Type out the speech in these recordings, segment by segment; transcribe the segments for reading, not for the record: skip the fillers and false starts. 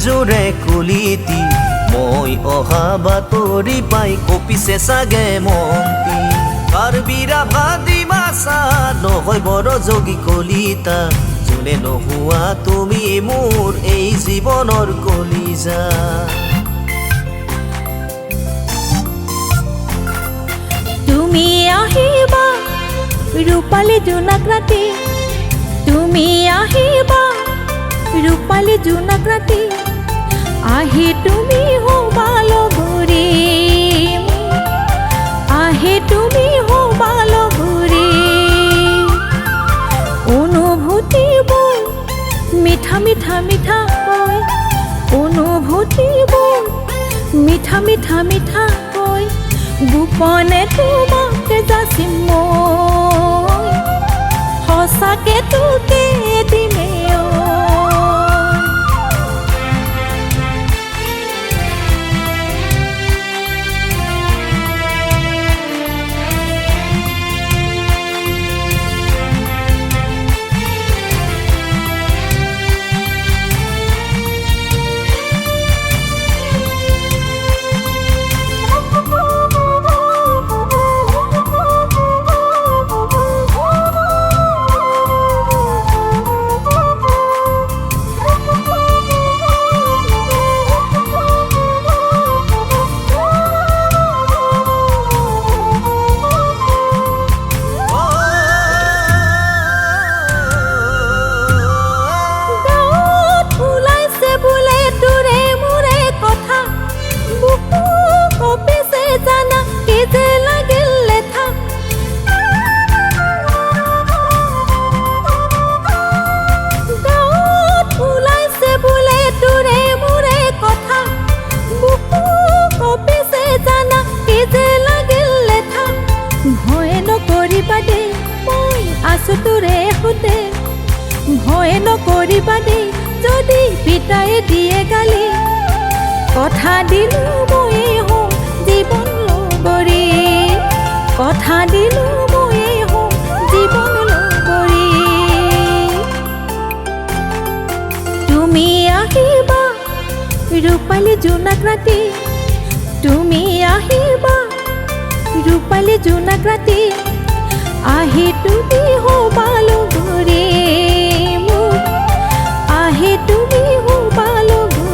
জোৰে কলিতি মই অহা বাতৰি পাই কপিছে চাগে মন্তি কাৰ্বিৰা ভাদি মাছা নহয় বৰ যোগী কলিতা যোনে নোহোৱা তুমি মোৰ এই জীৱনৰ কলিজা তুমি আহিবা ৰূপালী জোনাক ৰাতি তুমি আহিবা ৰূপালী জোনাক ৰাতি আহি তুমি হ'বা লগৰী আহি তুমি হ'বা লগৰী অনুভূতিবোৰ মিঠা মিঠা মিঠা কয় অনুভূতিবোৰ মিঠা মিঠা মিঠা কয় গোপনে তোমাক যাচিম মই সঁচাকে তোকে দিমে তোৰে সুতে ভয় নকৰিবা দেই যদি পিতাই দিয়ে গালি কথা দিলো মই হওঁ জীৱন লগৰী কথা দিলো মই হওঁ জীৱন লগৰী তুমি আহিবা ৰূপালী জোনাক ৰাতি তুমি আহিবা ৰূপালী জোনাক ৰাতি আহি তুমি হ'বা লগৰী মোৰ আহি তুমি হ'বা লগৰী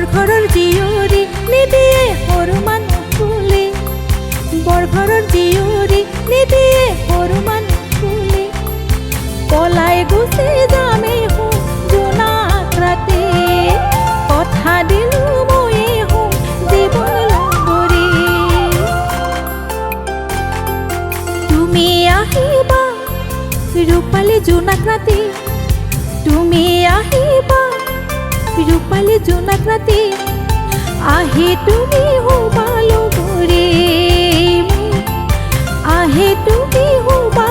বৰঘৰৰ জীয়ৰী নিদিয়ে সৰু মানুহ বুলি বৰঘৰৰ জীয়ৰী নিদিয়ে সৰু মানুহ বুলি পলাই গুচি যামে হওঁ জোনাক ৰাতি কথা দিলো মই হওঁ জীৱন লগৰী তুমি আহিবা ৰূপালী জোনাক ৰাতি তুমি আহিবা ৰূপালী জোনাক ৰাতি আহি তুমি হ'বা লগৰী আহি তুমি হ'বা